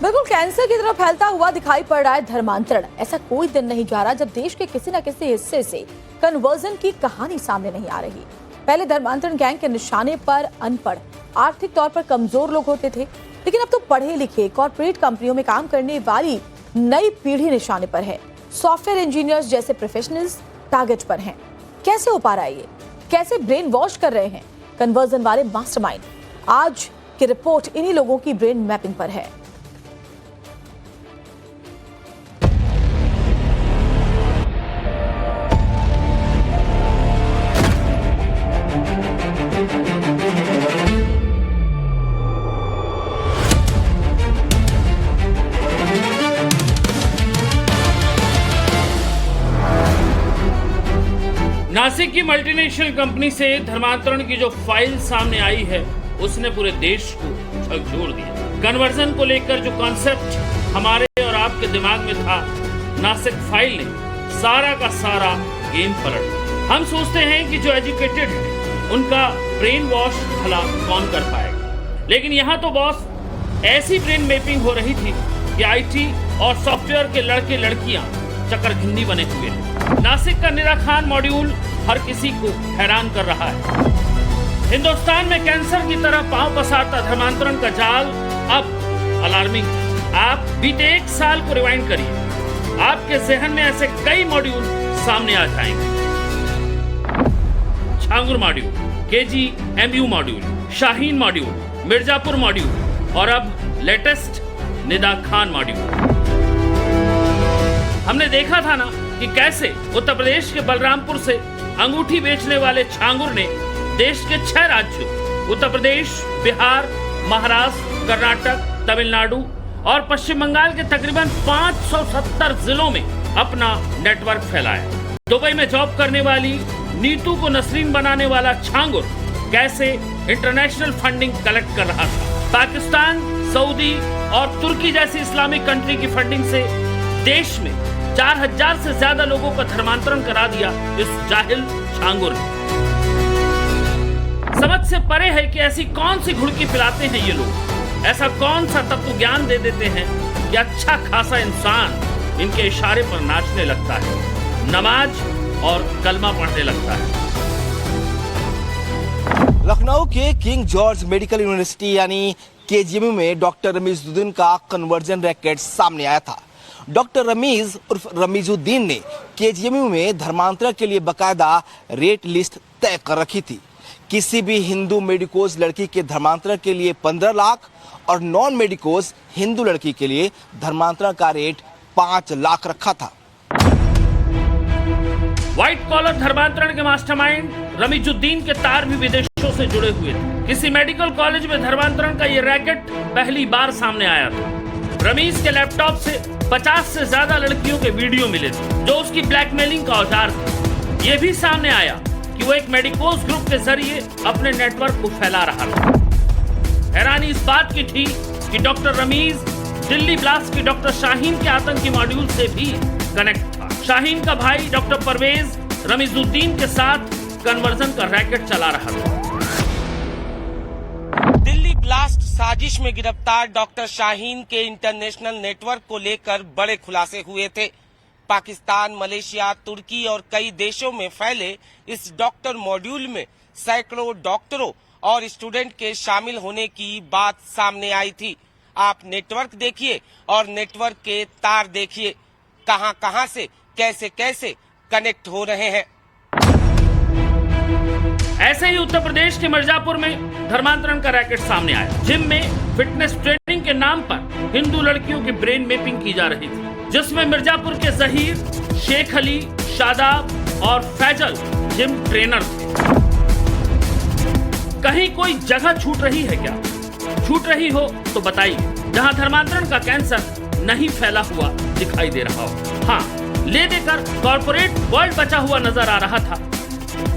बिल्कुल कैंसर की तरह फैलता हुआ दिखाई पड़ रहा है धर्मांतरण। ऐसा कोई दिन नहीं जा रहा जब देश के किसी न किसी हिस्से से कन्वर्जन की कहानी सामने नहीं आ रही। पहले धर्मांतरण गैंग के निशाने पर अनपढ़, आर्थिक तौर पर कमजोर लोग होते थे, लेकिन अब तो पढ़े लिखे कॉर्पोरेट कंपनियों में काम करने वाली नई पीढ़ी निशाने पर है। सॉफ्टवेयर इंजीनियर्स जैसे प्रोफेशनल्स टारगेट पर हैं। कैसे हो पा रहा है ये? कैसे ब्रेन वॉश कर रहे हैं कन्वर्जन वाले मास्टरमाइंड? आज की रिपोर्ट इन्हीं लोगों की ब्रेन मैपिंग पर है। नासिक की मल्टीनेशनल कंपनी से धर्मांतरण की जो फाइल सामने आई है उसने पूरे देश को झकझोर दिया। कन्वर्जन को लेकर जो कॉन्सेप्ट हमारे और आपके दिमाग में था, नासिक फाइल ने सारा का सारा गेम पलट दिया। हम सोचते हैं कि जो एजुकेटेड है उनका ब्रेन वॉश भला कौन कर पाएगा, लेकिन यहाँ तो बॉस ऐसी ब्रेन मैपिंग हो रही थी कि आईटी और सॉफ्टवेयर के लड़के लड़कियां चक्करघिन्नी बने हुए हैं। नासिक का निरा खान मॉड्यूल हर किसी को हैरान कर रहा है। हिंदुस्तान में कैंसर की तरह पांव पसारता धर्मांतरण का जाल अब अलार्मिंग है। आप बीते 1 साल को रिवाइंड करिए, आपके जहन में ऐसे कई मॉड्यूल सामने आ जाएंगे। Changur module, KGMU module, Shaheen module, Mirzapur module और अब लेटेस्ट निदा खान मॉड्यूल। हमने देखा था ना कि कैसे उत्तर प्रदेश के बलरामपुर से अंगूठी बेचने वाले छांगुर ने देश के 6 राज्यों उत्तर प्रदेश, बिहार, महाराष्ट्र, कर्नाटक, तमिलनाडु और पश्चिम बंगाल के तकरीबन 570 जिलों में अपना नेटवर्क फैलाया। दुबई में जॉब करने वाली नीतू को नसरीन बनाने वाला छांगुर कैसे इंटरनेशनल फंडिंग कलेक्ट कर रहा था। पाकिस्तान, सऊदी और तुर्की जैसी इस्लामिक कंट्री की फंडिंग से देश में 4000 से ज्यादा लोगों का धर्मांतरण करा दिया इस जाहिल छांगुर ने। समझ से परे है कि ऐसी कौन सी घुड़की पिलाते हैं ये लोग, ऐसा कौन सा तत्व ज्ञान दे देते हैं कि अच्छा खासा इंसान इनके इशारे पर नाचने लगता है, नमाज और कलमा पढ़ने लगता है। लखनऊ के किंग जॉर्ज मेडिकल यूनिवर्सिटी यानी केजीएमयू में डॉक्टर रमीजुद्दीन का कन्वर्जन रैकेट सामने आया था। डॉक्टर रमीज उर्फ रमीजुद्दीन ने केजीएमयू में धर्मांतरण के लिए बकायदा रेट लिस्ट तय कर रखी थी। किसी भी हिंदू मेडिकोज लड़की के धर्मांतरण के लिए 15 लाख और नॉन मेडिकोज हिंदू लड़की के लिए धर्मांतरण का रेट 5 लाख रखा था। व्हाइट कॉलर धर्मांतरण के मास्टरमाइंड रमीजुद्दीन के तार भी विदेशों से जुड़े हुए थे। किसी मेडिकल कॉलेज में धर्मांतरण का ये रैकेट पहली बार सामने आया था। रमीज के लैपटॉप से 50 से ज्यादा लड़कियों के वीडियो मिले थे जो उसकी ब्लैकमेलिंग का औजार थे। ये भी सामने आया कि वो एक मेडिकोज ग्रुप के जरिए अपने नेटवर्क को फैला रहा था। हैरानी इस बात की थी कि डॉक्टर रमीज दिल्ली ब्लास्ट की डॉक्टर शाहीन के आतंकी मॉड्यूल से भी कनेक्ट था। शाहीन का भाई डॉक्टर परवेज रमीजुद्दीन के साथ कन्वर्जन का रैकेट चला रहा था। दिल्ली ब्लास्ट साजिश में गिरफ्तार डॉक्टर शाहीन के इंटरनेशनल नेटवर्क को लेकर बड़े खुलासे हुए थे। पाकिस्तान, मलेशिया, तुर्की और कई देशों में फैले इस डॉक्टर मॉड्यूल में सैकड़ों डॉक्टरों और स्टूडेंट के शामिल होने की बात सामने आई थी। आप नेटवर्क देखिए और नेटवर्क के तार देखिए, कहां से कैसे कैसे कनेक्ट हो रहे हैं। ऐसे ही उत्तर प्रदेश के मिर्जापुर में धर्मांतरण का रैकेट सामने आया। जिम में फिटनेस ट्रेनिंग के नाम पर हिंदू लड़कियों की ब्रेन मैपिंग की जा रही थी, जिसमें मिर्जापुर के जहीर, शेख अली, शादाब और फैजल जिम ट्रेनर थे। कहीं कोई जगह छूट रही है क्या? छूट रही हो तो बताइए, जहां धर्मांतरण का कैंसर नहीं फैला हुआ दिखाई दे रहा हो। हाँ, ले देकर कॉर्पोरेट वर्ल्ड बचा हुआ नजर आ रहा था,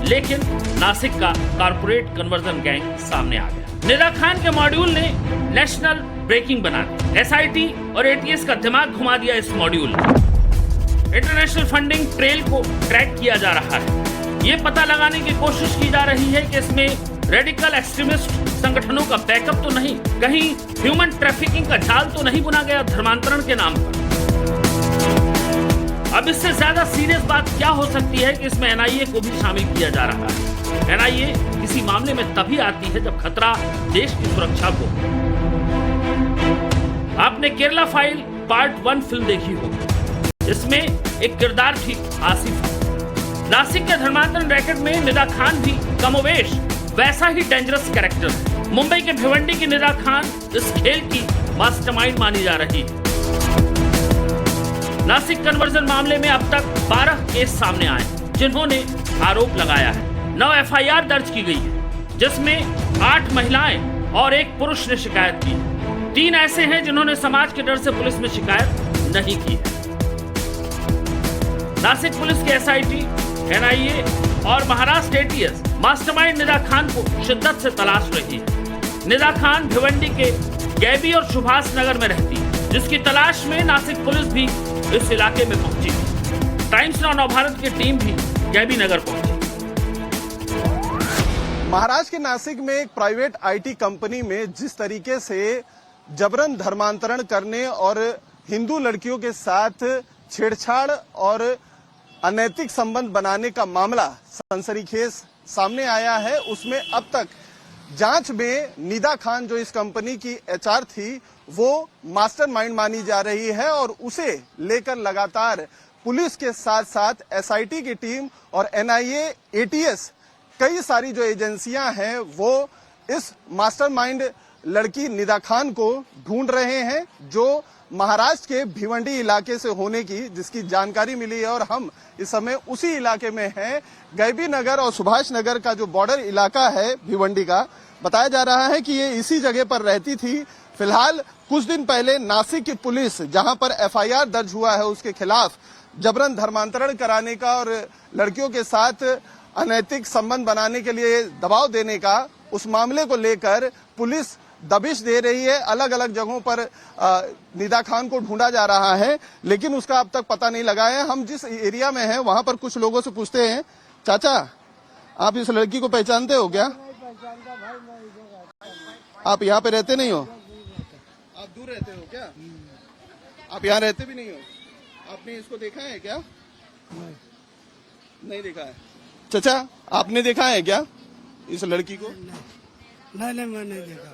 लेकिन नासिक का कॉर्पोरेट कन्वर्जन गैंग सामने आ गया। निदा खान के मॉड्यूल ने नेशनल ब्रेकिंग बना दी। एसआईटी और एटीएस का दिमाग घुमा दिया इस मॉड्यूल ने। इंटरनेशनल फंडिंग ट्रेल को ट्रैक किया जा रहा है। ये पता लगाने की कोशिश की जा रही है कि इसमें रेडिकल एक्सट्रीमिस्ट संगठनों का बैकअप तो नहीं, कहीं ह्यूमन ट्रैफिकिंग का जाल तो नहीं बुना गया धर्मांतरण के नाम पर। अब इससे ज्यादा सीरियस बात क्या हो सकती है कि इसमें एनआईए को भी शामिल किया जा रहा है। एनआईए किसी मामले में तभी आती है जब खतरा देश की सुरक्षा को। आपने केरला फाइल पार्ट 1 फिल्म देखी होगी, इसमें एक किरदार थी आसिफा। नासिक के धर्मांतरण रैकेट में निदा खान भी कमोवेश वैसा ही डेंजरस कैरेक्टर है। मुंबई के भिवंडी की निदा खान इस खेल की मास्टरमाइंड मानी जा रही है। नासिक कन्वर्जन मामले में अब तक 12 केस सामने आए जिन्होंने आरोप लगाया है। 9 एफआईआर दर्ज की गई है जिसमें 8 महिलाएं और 1 पुरुष ने शिकायत की है। 3 ऐसे हैं जिन्होंने समाज के डर से पुलिस में शिकायत नहीं की है। नासिक पुलिस के एसआईटी, एनआईए और महाराष्ट्र एटीएस मास्टरमाइंड निदा खान को शिद्दत से तलाश रही है। निदा खान भिवंडी के गैबी और सुभाष नगर में रहती है, जिसकी तलाश में नासिक पुलिस भी इस इलाके में पहुंची। टाइम्स नाउ नवभारत की टीम भी गैबी नगर पहुंची। महाराष्ट्र के नासिक में एक प्राइवेट आईटी कंपनी में जिस तरीके से जबरन धर्मांतरण करने और हिंदू लड़कियों के साथ छेड़छाड़ और अनैतिक संबंध बनाने का मामला सनसनीखेज सामने आया है, उसमें अब तक जांच में निदा खान जो इस कंपनी की एचआर थी वो मास्टरमाइंड मानी जा रही है और उसे लेकर लगातार पुलिस के साथ साथ एसआईटी की टीम और एनआईए, एटीएस कई सारी जो एजेंसियां हैं वो इस मास्टरमाइंड लड़की निदा खान को ढूंढ रहे हैं, जो महाराष्ट्र के भिवंडी इलाके से होने की जिसकी जानकारी मिली है। और हम इस समय उसी इलाके में हैं। गैबी नगर और सुभाष नगर का जो बॉर्डर इलाका है भिवंडी का, बताया जा रहा है कि ये इसी जगह पर रहती थी। फिलहाल कुछ दिन पहले नासिक की पुलिस जहां पर एफआईआर दर्ज हुआ है उसके खिलाफ जबरन धर्मांतरण कराने का और लड़कियों के साथ अनैतिक संबंध बनाने के लिए दबाव देने का, उस मामले को लेकर पुलिस दबिश दे रही है। अलग अलग जगहों पर निदा खान को ढूंढा जा रहा है, लेकिन उसका अब तक पता नहीं लगा है। हम जिस एरिया में हैं वहां पर कुछ लोगों से पूछते हैं। चाचा, आप इस लड़की को पहचानते हो क्या? आप यहाँ पे रहते नहीं हो? आप दूर रहते हो क्या? आप यहाँ रहते भी नहीं हो? आपने इसको देखा है क्या? नहीं देखा है। चाचा, आपने देखा है क्या इस लड़की को? नहीं, मैंने देखा।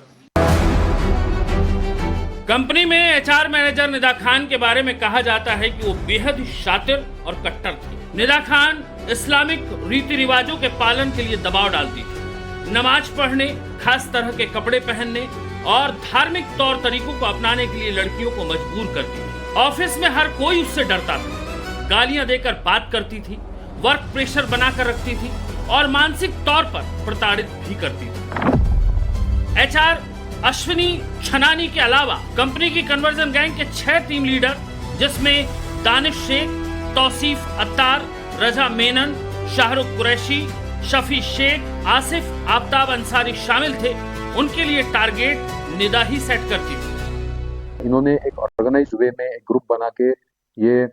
कंपनी में एचआर मैनेजर निदा खान के बारे में कहा जाता है कि वो बेहद ही शातिर और कट्टर थी। निदा खान इस्लामिक रीति रिवाजों के पालन के लिए दबाव डालती थी। नमाज पढ़ने, खास तरह के कपड़े पहनने और धार्मिक तौर तरीकों को अपनाने के लिए लड़कियों को मजबूर करती थी। ऑफिस में हर कोई उससे डरता था। गालियां देकर बात करती थी, वर्क प्रेशर बनाकर रखती थी और मानसिक तौर पर प्रताड़ित भी करती थी। एचआर अश्विनी छनानी के अलावा कंपनी की कन्वर्जन गैंग के 6 टीम लीडर, जिसमें दानिश शेख, तौसीफ अत्तार, रजा मेनन, शाहरुख कुरैशी, शफी शेख, आसिफ आफ्ताब अंसारी शामिल थे। उनके लिए टारगेट निदा ही सेट करती थी। इन्होंने एक ऑर्गेनाइज्ड वे में एक ग्रुप बना के ये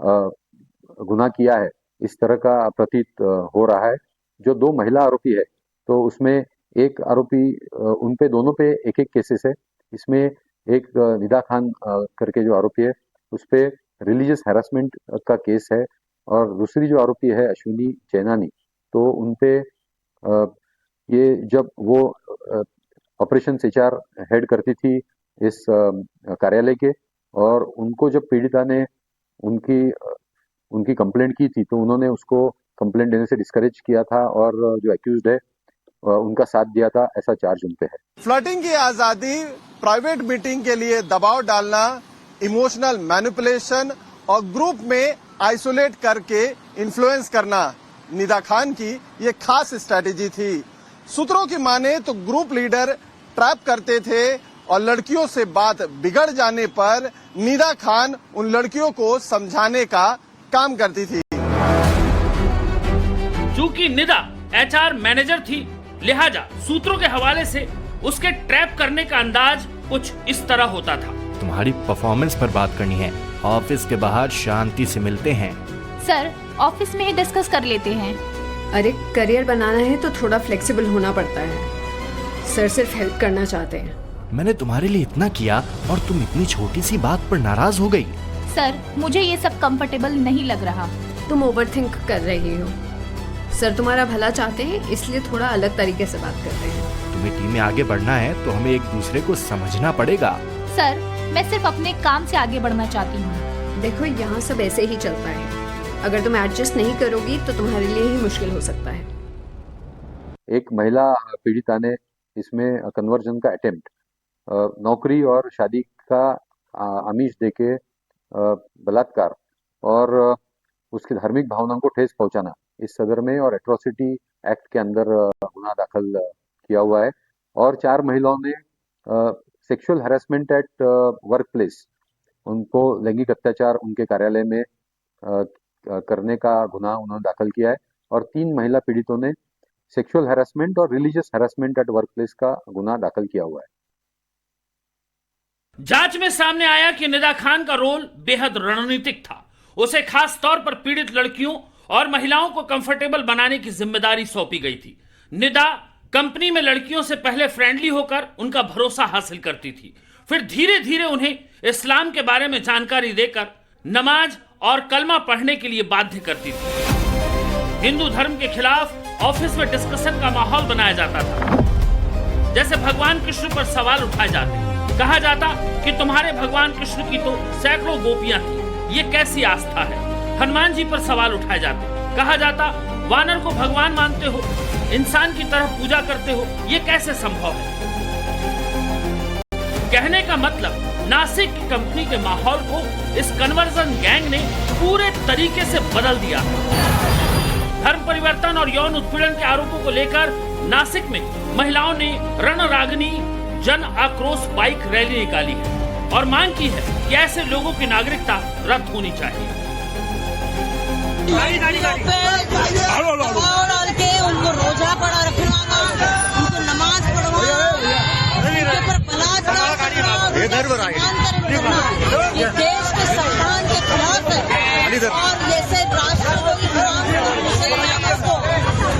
गुनाह किया है, इस तरह का प्रतीत हो रहा है। जो 2 महिला आरोपी है तो उसमें एक आरोपी, उनपे दोनों पे एक केसेस है। इसमें एक निदा खान करके जो आरोपी है उस पे रिलीजियस हैरेसमेंट का केस है और दूसरी जो आरोपी है अश्विनी चैनानी, तो उनपे ये जब वो ऑपरेशन एचआर हेड करती थी इस कार्यालय के, और उनको जब पीड़िता ने उनकी कंप्लेंट की थी तो उन्होंने उसको कंप्लेंट देने से डिस्करेज किया था और जो एक्यूज्ड है उनका साथ दिया था, ऐसा चार्ज उन पे है। फ्लर्टिंग की आजादी, प्राइवेट मीटिंग के लिए दबाव डालना, इमोशनल मैनिपुलेशन और ग्रुप में आइसोलेट करके इन्फ्लुएंस करना निदा खान की ये खास स्ट्रैटेजी थी। सूत्रों की माने तो ग्रुप लीडर ट्रैप करते थे और लड़कियों से बात बिगड़ जाने पर निदा खान उन लड़कियों को समझाने का काम करती थी। चूंकि निदा एचआर मैनेजर थी, लिहाजा सूत्रों के हवाले से उसके ट्रैप करने का अंदाज कुछ इस तरह होता था। तुम्हारी परफॉर्मेंस पर बात करनी है, ऑफिस के बाहर शांति से मिलते हैं। सर, ऑफिस में ही डिस्कस कर लेते हैं। अरे करियर बनाना है तो थोड़ा फ्लेक्सिबल होना पड़ता है। सर सिर्फ हेल्प करना चाहते हैं। मैंने तुम्हारे लिए इतना किया और तुम इतनी छोटी सी बात पर नाराज हो गई। सर मुझे ये सब कंफर्टेबल नहीं लग रहा। तुम ओवरथिंक कर रही हो। सर तुम्हारा भला चाहते हैं, इसलिए थोड़ा अलग तरीके से बात करते हैं। तुम्हें टीम में आगे बढ़ना है तो हमें एक दूसरे को समझना पड़ेगा। सर मैं सिर्फ अपने काम से आगे बढ़ना चाहती हूँ। देखो यहाँ सब ऐसे ही चलता है। अगर तुम एडजस्ट नहीं करोगी तो तुम्हारे लिए ही मुश्किल हो सकता है। एक महिला पीड़िता ने इसमें कन्वर्जन का अटेम्प्ट नौकरी और शादी का आमिष देके बलात्कार और उसकी धार्मिक भावनाओं को ठेस पहुंचाना इस सदर में और एट्रोसिटी एक्ट के अंदर गुनाह दाखिल किया हुआ है। और 4 महिलाओं ने sexual harassment at work place, उनको लैंगिक अत्याचार उनके कार्यालय में करने का गुनाह उन्होंने दाखिल किया है। और 3 महिला पीड़ितों ने सेक्सुअल हैरेसमेंट और religious harassment at work place का गुनाह दाखिल किया हुआ है। जांच में सामने आया कि निदा खान का रोल बेहद रणनीतिक था। उसे खास तौर पर पीड़ित लड़कियों और महिलाओं को कंफर्टेबल बनाने की जिम्मेदारी सौंपी गई थी। निदा कंपनी में लड़कियों से पहले फ्रेंडली होकर उनका भरोसा हासिल करती थी, फिर धीरे धीरे उन्हें इस्लाम के बारे में जानकारी देकर नमाज और कलमा पढ़ने के लिए बाध्य करती थी। हिंदू धर्म के खिलाफ ऑफिस में डिस्कशन का माहौल बनाया जाता था। जैसे भगवान कृष्ण पर सवाल उठाए जाते, कहा जाता कि तुम्हारे भगवान कृष्ण की तो सैकड़ों गोपियां थी, ये कैसी आस्था है। हनुमान जी पर सवाल उठाए जाते, कहा जाता वानर को भगवान मानते हो, इंसान की तरह पूजा करते हो, ये कैसे संभव है। कहने का मतलब नासिक की कंपनी के माहौल को इस कन्वर्जन गैंग ने पूरे तरीके से बदल दिया। धर्म परिवर्तन और यौन उत्पीड़न के आरोपों को लेकर नासिक में महिलाओं ने रणरागिनी जन आक्रोश बाइक रैली निकाली है और मांग की है कि ऐसे लोगों की नागरिकता रद्द होनी चाहिए। उनको रोजा पड़ा रखवाना, उनको नमाज पढ़वाना, उनके ऊपर बलात्कार ये देश के संविधान के खिलाफ है। और जैसे राष्ट्रपति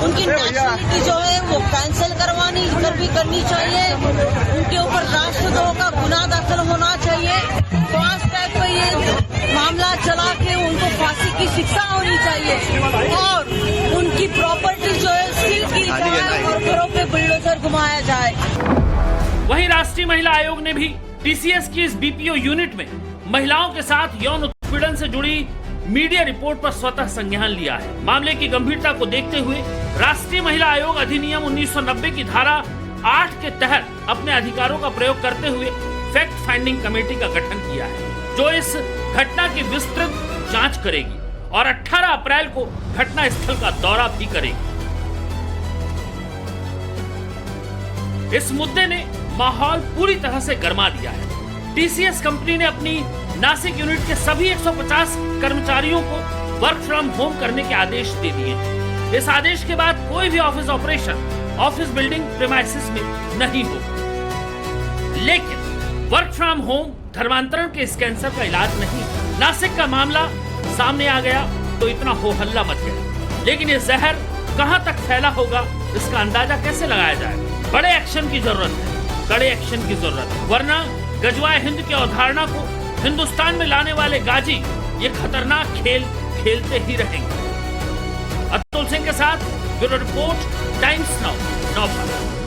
उनकी नेशनलिटी जो है वो कैंसिल करनी चाहिए। उनके ऊपर राष्ट्रद्रोह का गुनाह दाखिल होना चाहिए। फास्ट ट्रैक पे ये मामला चला के उनको फांसी की शिक्षा होनी चाहिए और उनकी प्रॉपर्टी जो है सील की जाए और घरों पे बुलडोजर घुमाया जाए। वहीं राष्ट्रीय महिला आयोग ने भी टीसीएस की इस बीपीओ यूनिट में महिलाओं के साथ यौन उत्पीड़न से जुड़ी मीडिया रिपोर्ट पर स्वतः संज्ञान लिया है। मामले की गंभीरता को देखते हुए राष्ट्रीय महिला आयोग अधिनियम 1990 की धारा 8 के तहत अपने अधिकारों का प्रयोग करते हुए फैक्ट फाइंडिंग कमेटी का गठन किया है, जो इस घटना की विस्तृत जांच करेगी और 18 अप्रैल को घटना स्थल का दौरा भी करेगी। इस मुद्दे ने माहौल पूरी तरह से गर्मा दिया है। टीसीएस कंपनी ने अपनी नासिक यूनिट के सभी 150 कर्मचारियों को वर्क फ्रॉम होम करने के आदेश दे दिए हैं। इस आदेश के बाद कोई भी office operation office building premises में नहीं होगा। लेकिन वर्क फ्रॉम होम धर्मांतरण के इस कैंसर का इलाज नहीं। नासिक का मामला सामने आ गया तो इतना हो हल्ला मच गया, लेकिन ये जहर कहां तक फैला होगा इसका अंदाजा कैसे लगाया जाए। बड़े एक्शन की जरूरत है, कड़े एक्शन की जरूरत है, वरना गजवाए हिंद की अवधारणा को हिंदुस्तान में लाने वाले गाजी ये खतरनाक खेल खेलते ही रहेंगे। अतुल सिंह के साथ ब्यूरो रिपोर्ट, टाइम्स नाउ, नौ भारत।